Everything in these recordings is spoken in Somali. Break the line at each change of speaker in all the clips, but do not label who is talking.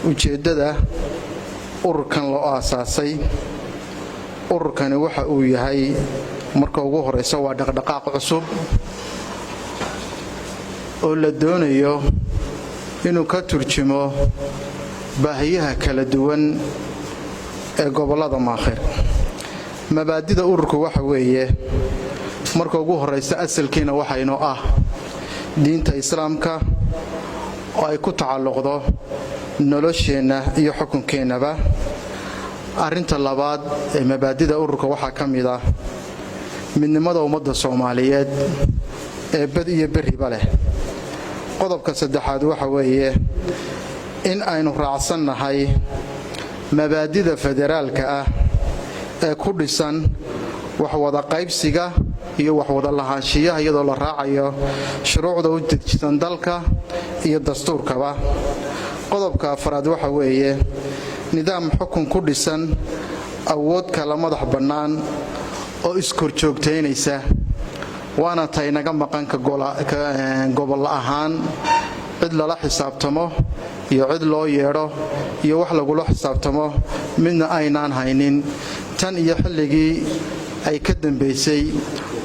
ujeedada ururkan loo aasaasay ururkani waxa uu yahay marka ugu horeysa waa dhaqdhaqaaq cusub oo la doonayo inuu ka turjumo baahiyaha kala duwan ee gobolada Maakhir. mabaadida ururku waxa weeye marka ugu horeysa asalkiina waxa inoo ah diinta islaamka oo ay ku tacalluqdo nolosheena iyo xukunkeenaba. arinta labaad ee mabaadida ururka waxa kamid ah midnimada ummadda Soomaaliyeed ee bad iyo bariba leh. qodobka saddexaad waxa weeye in aynu raacsanahay mabaadida federaalka ah ee ku dhisan wax wada qaybsiga iyo wax wada lahaanshiyaha iyadoo la raacayo shuruucda u dejisan dalka iyo dastuurkaba. qodobka afraad waxa weeye nidaam xukun ku dhisan awood kala madax bannaan oo iskorjoogteynaysa waana tay naga maqanka gobol ahaan cid lala xisaabtamo iyo cid loo yeedho iyo wax lagula xisaabtamo midna aynaan haynin tan iyo xilligii ay ka dambeysay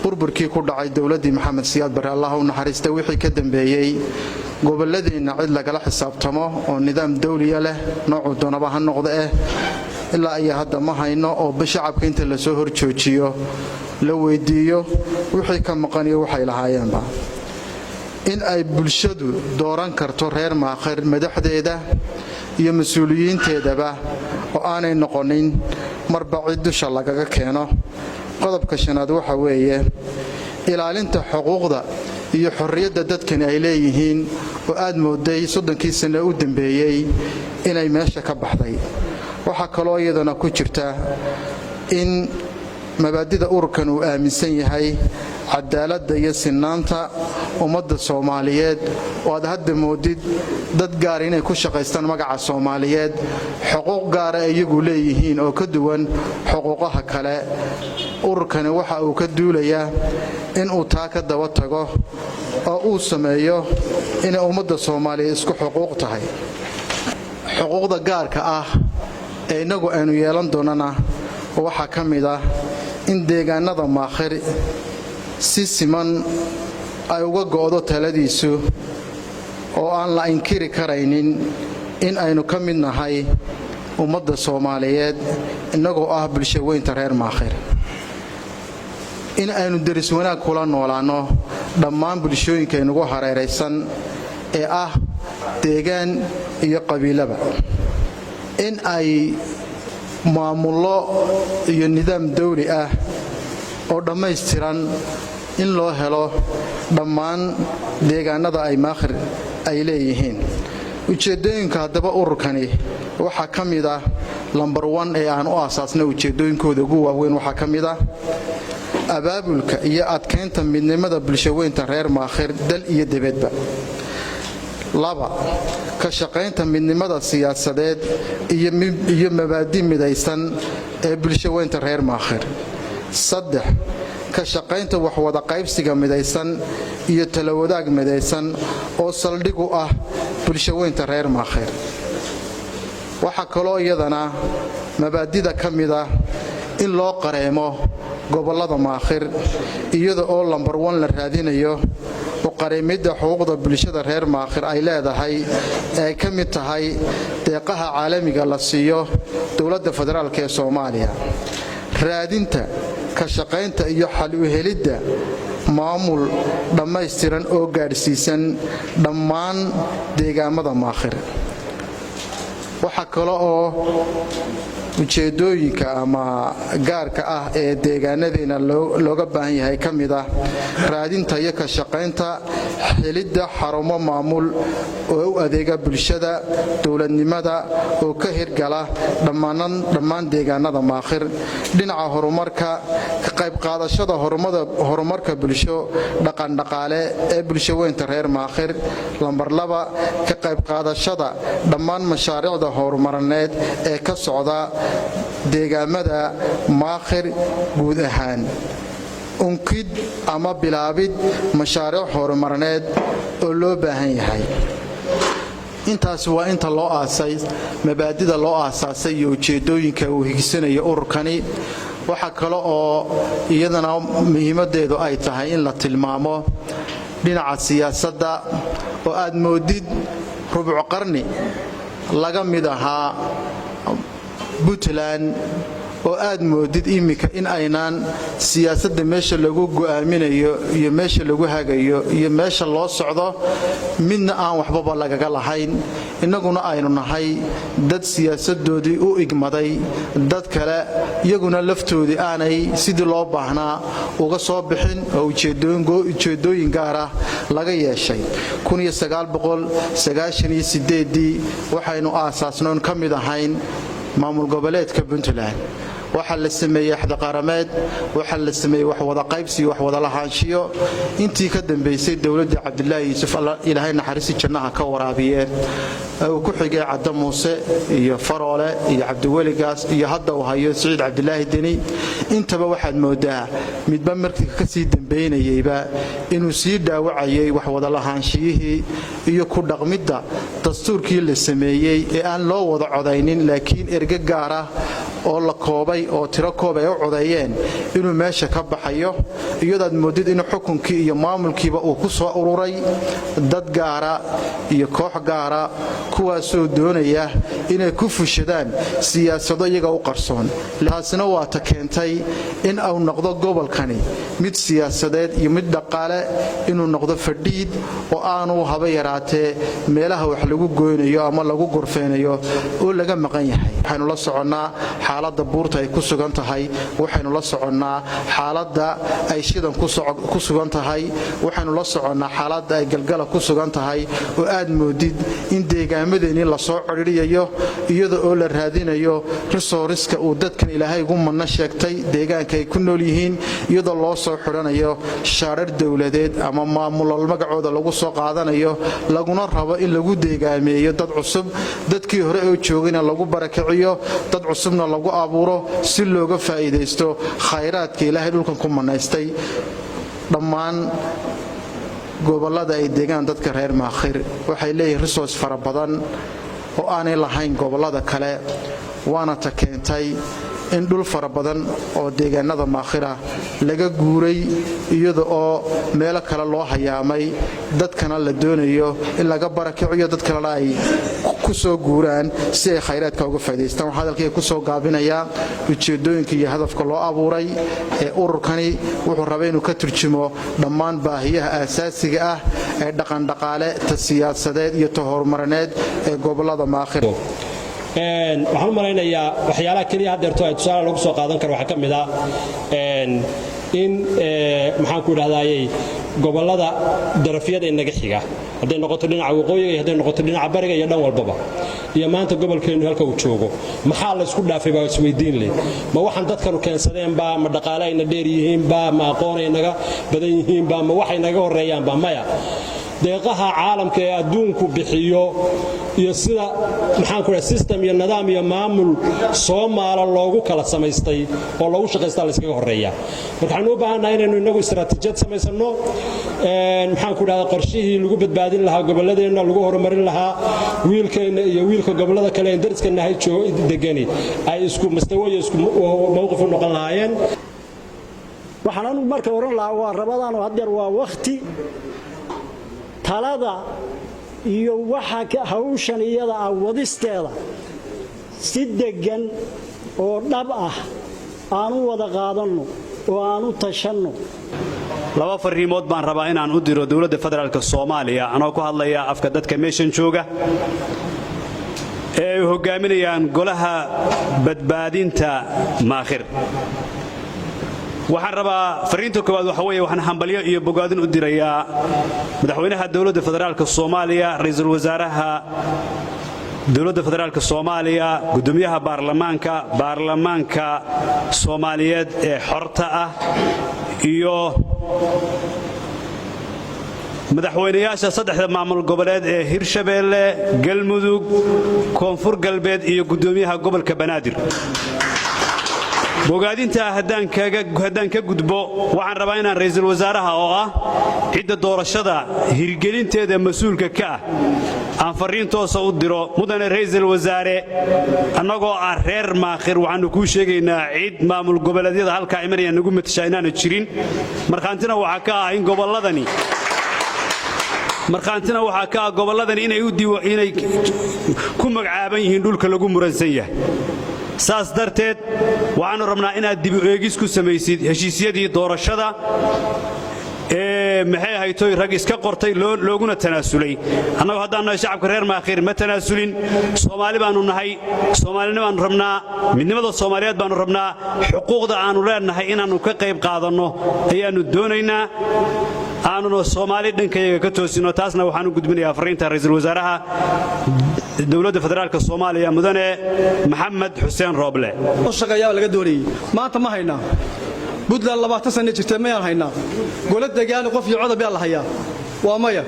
burburkii ku dhacay dawladdii Maxamed Siyaad Barre Allah u naxariistay wixii ka dambeeyay gobolladeena cid lagala xisaabtamo oo nidaam dawliya leh noocu doonaba ha noqdo ilaa ay hadda ma hayno oo shacabka inta la soo horjoojiyo la weydiiyo wixii ka maqan iyo waxay lahaayeenba. in ay bulshadu dooran karto reer Maakhir madaxdeeda iyo mas'uuliyiinteedaba oo aanay noqonin marba cid dusha lagaga keeno. qodobka shanaad waxa weeye ilaalinta xuquuqda iyo xorriyadda dadkan ay leeyihiin oo aad mooday 30 sano u dambeeyay inay meesha ka baxday. waxa kale oo iyadana ku jirta in mabaadida ururkan uu aaminsan yahay cadaaladda iyo sinaanta ummadda Soomaaliyeed oo aad hadda moodid dad gaar inay ku shaqeystaan magaca Soomaaliyeed xuquuq gaar ah iyagu leeyihiin oo ka duwan xuquuqaha kale. ururkani waxa uu ka duulayaa in uu taa ka daba tago oo uu sameeyo in ummadda Soomaaliyeed isku xuquuq tahay. xuquuqda gaarka ah ee inagu aanu yeelan doonana waxa kamid ah in deegaanada Maakhir si siman ay uga go'do taladiisu oo aan la inkiri karaynin in aynu ka mid nahay ummadda Soomaaliyeed inagoo ah bulsho weynta reer Maakhir. in aynu daris wanaag kula noolaano dhammaan bulshooyinka inagu hareeraysan ee ah deegaan iyo qabiilaba. in ay maamulo iyo nidaam dawli ah oo dhammaystiran in loo helo dhammaan deegaanada ay Maakhir ay leeyihiin. ujeedooyinka haddaba ururkani waxa kamid ah number 1 ee aan u aasaasnay ujeedooyinkooda ugu waaweyn waxa kamid ah abaabulka iyo adkeynta midnimada bulshaweynta reer Maakhir dal iyo dibadba. 2 ka shaqeynta midnimada siyaasadeed iyo mabaadi midaysan ee bulshaweynta reer Maakhir. 3 ka shaqeynta wax wada qaybsiga midaysan iyo talo wadaag midaysan oo saldhig u ah bulshaweynta reer Maakhir. waxa kale oo iyadana mabaadida kamid ah in loo qareemo gobolada Maakhir iyada oo number 1 la raadinayo oo qareemida xuquuqda bulshada reer Maakhir ay leedahay ay ka mid tahay deeqaha caalamiga la siiyo dawladda federaalka ee Soomaaliya. raadinta ka shaqeynta iyo xal u helidda maamul dhammaystiran oo gaarsiisan dhammaan deegaamada Maakhir. waxa kale oo ujeedooyinka ama gaarka ah ee deegaanadeena looga baahan yahay kamid ah raadinta iyo ka shaqeynta helidda xarumo maamul oo u adeega bulshada dawladnimada oo ka hirgala dhammaan deegaanada Maakhir. dhinaca horumarka ka qayb qaadashada horumarka bulsho dhaqan dhaqaale ee bulshaweynta reer Maakhir. number 2 ka qayb qaadashada dhammaan mashaariicda horumarineed ee ka socda deegaamada Maakhir guud ahaan. unkid ama bilaabid mashaariic horumarineed oo loo baahan yahay. intaas waa inta loo aasay mabaadida loo aasaasay iyo ujeedooyinka uu higsanayo ururkani waxa kale oo iyadana muhiimadeedu ay tahay in la tilmaamo dhinaca siyaasadda oo aad moodid rubuc qarni laga mid ahaa Puntland oo aad moodid imika in aynaan siyaasadda meesha lagu go'aaminayo iyo meesha lagu hagayo iyo meesha loo socdo midna aan waxba lagaga lahayn inaguna aynu nahay dad siyaasadoodii u igmaday dad kale iyaguna laftoodii aanay sidii loo baahnaa uga soo bixin oo ujeedooyin gaar ah laga yeeshay 1998 waxaynu aasaasnoon ka mid ahayn maamul goboleedka Puntland waxa la sameeyay xadqarameed waxa la sameeyay wax wada qaybsi wax wada lahaanshiyo intii ka dambeysay dawladda Cabdullaahi Yuusuf Ilaahay naxariis jannaha ka waraabiyeen oo ku xigay Cadda Muuse iyo Faroole iyo Cabdiweli Gaas iyo hadda uu hayo Saciid Cabdullaahi Deni intaba waxaad moodaa midba markii ka sii dambeynayayba inuu sii dhaawacayay wax wada lahaanshiyihii iyo ku dhaqmidda dastuurkii la sameeyay ee aan loo wada codaynin laakiin erga gaar ah oo la koobay oo tiro koobay oo codeeyeen inuu meesha ka baxayo iyadoo moodid in xukunkii iyo maamulkiiba uu ku soo ururay dad gaara iyo koox gaara kuwaas oo doonaya inay ku fushadaan siyaasado iyaga u qarsoon taasina waa ta keentay in uu noqdo gobolkani mid siyaasadeed iyo mid dhaqaale inuu noqdo fadhiid oo aanu haba yaraatee meelaha wax lagu gooynayo ama lagu gorfeenayo oo laga maqan yahay waxaanu la soconaa xaaladda buurta ay ku sugan tahay waxaanu la soconaa xaaladda ay shidan ku sugan tahay waxaanu la soconaa xaaladda ay galgala ku sugan tahay oo aad moodid in deegaamadeenii la soo ciriiriyo iyadoo oo la raadinayo resource-ka uu dadkan Ilaahay ugu manna sheegtay deegaanka ay ku nool yihiin iyadoo loo soo xiranayo shaarar dawladeed ama maamul magacooda lagu soo qaadanayo laguna rabo in lagu deegaameeyo dad cusub dadkii hore oo joogayna lagu barakiciyo dad cusubna lagu abuuro si looga faa'iideysto khayraadka Ilaahay dhulkan ku manaystay dhammaan gobolada ay deegaan dadka reer Maakhir waxay leeyihiin resource fara badan oo aanay lahayn gobolada kale waana ta keentay in dhul fara badan oo deegaanada Maakhira laga guuray iyada oo meelo kale loo hayaamay dadkana la doonayo in laga barakiciyo dad kale ay ku soo guuraan si ay khayraadka uga faa'iideystaan waxa halkii ku soo gaabinaya ujeedooyinka iyo hadafka loo abuuray ee ururkani wuxuu rabay inuu ka turjumo dhammaan baahiyaha aasaasiga ah ee dhaqan dhaqaale ta siyaasadeed iyo ta horumarineed ee gobolada Maakhir
waxaan malaynayaa waxyaalaha kaliya hadeerto ay tusaale lagu soo qaadan karo waxa ka mid ah in maxaan ku idhahdaayay gobolada darafyada inaga xiga haday noqoto dhinaca waqooyiga iyo haday noqoto dhinaca bariga iyo dhan walbaba iyo maanta gobolkeenu halka uu joogo maxaa la isku dhaafay baa isweydiin leh ma waxaan dadkanu keensadeen baa ma dhaqaale ayna dheer yihiin baa ma aqoon ay naga badan yihiin baa ma waxay naga horeeyaan baa maya deeqaha caalamka ee adduunku bixiyo iyo sida maxaan ku system iyo nidaam iyo maamul Soomaaliya loogu kala samaystay oo loogu shaqeystaa la iskaga horeeya waxaan u baahanahay inaynu inagu istaraatiijiyad samaysano maxaan ku dhahdaa qorshihii lagu badbaadin lahaa gobolladeena lagu horumarin lahaa wiilkeena iyo wiilka gobollada kale ee dariska nahay degani ay isku mustawa iyo isku mowqif u noqon lahaayeen
waxaan marka oran lahaa waa rabadaan oo hadeer waa waqti talada iyo waxa hawshan iyada ah wadisteeda si degan oo dhab ah aanu wada qaadano oo aanu tashanno
laba fariimood baan rabaa inaan u diro dawladda federaalka Soomaaliya anoo ku hadlaya afka dadka meeshan jooga ee hogaaminayaan golaha badbaadinta Maakhir waxaan rabaa fariinta koowaad waxa weeye waxaan hambalyo iyo bogaadin u dirayaa madaxweynaha dawladda federaalka Soomaaliya ra'iisul wasaaraha dawladda federaalka Soomaaliya gudoomiyaha baarlamaanka Soomaaliyeed ee xorta ah iyo madaxweynayaasha saddexda maamul goboleed ee Hirshabeelle Galmudug Koonfur Galbeed iyo gudoomiyaha gobolka Banaadir bogaadinta haddaan ka gudbo waxaan rabaa inaan ra'iisul wasaaraha oo ah cidda doorashada hirgelinteeda mas'uulka ka ah aan fariin toosa u diro mudane ra'iisul wasaare annagoo ah reer maakhir waxaanu kuu sheegaynaa cid maamul goboleedyada halkaa imanaya nagu matashaa inaanu jirin markhaantina waxaa ka ah in gobolladani inay ku magacaaban yihiin dhulka lagu muransan yahay saas darteed waxaanu rabnaa inaad dib u eegis ku samaysid heshiisyadii doorashada maxay ahaytoy rag iska qortay looguna tanaasulay annagu haddaan nahay shacabka reer maakhir ma tanaasulin Soomaali baanu nahay Soomaalina baanu rabnaa midnimada Soomaaliyeed baanu rabnaa xuquuqda aanu leenahay inaanu ka qayb qaadanno ayaanu doonaynaa aanuna Soomaali dhankayaga ka toosino taasna waxaanu gudbinayaa fariinta ra'iisul wasaaraha dawladda federaalka Soomaaliya mudane Maxamed Xuseen Rooble
shaqayaa laga doonayay maanta ma haynaa Puntland 20 sano jirtay ma haynaa golad deegaan qof iyo codab yaa la hayaa waa maya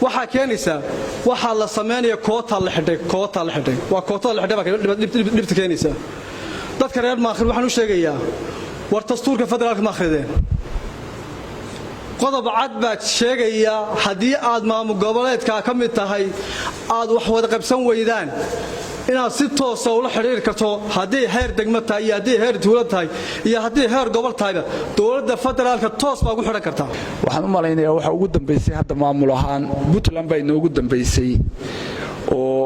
waxa keenaysa waxa la sameeyo koota la xidhay waa koota la xidhay dhibta keenaysa dadka reer maakhir waxaan u sheegayaa war dastuurka federaalka maakhrideen qodob cad baa sheegaya hadii aad maamul goboleedka ka mid tahay aad wax wada qabsan weydaan inaad si toos ah ula xiriir karto hadii heer degmo tahay iyo hadii heer dawlad tahay iyo hadii heer gobol tahay dawladda federaalka toos baa ugu xiran kartaa
waxaan u maleynayaa waxa ugu dambeysay hadda maamul ahaan Puntland bay noogu dambeysay oo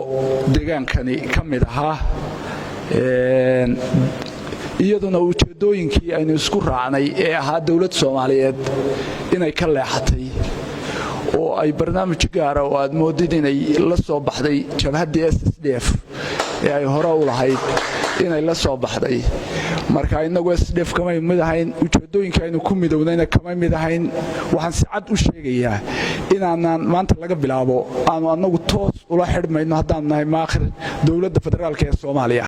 deegaankani ka mid ahaa iyaduna ujeedooyinkii aynu isku raacnay ee ahaa dawlad Soomaaliyeed inay ka leexatay oo ay barnaamij gaar ah oo aad moodid inay la soo baxday jabhadda SSDF ee ay hore u lahayd inay la soo baxday marka inagu SSDF kama mid ahayn ujeedooyinka aynu ku midownayna kama mid ahayn waxaan si cad u sheegayaa inaan maanta laga bilaabo aanu anagu toos ula xidhmayno haddaan nahay maakhir dawladda federaalka ee Soomaaliya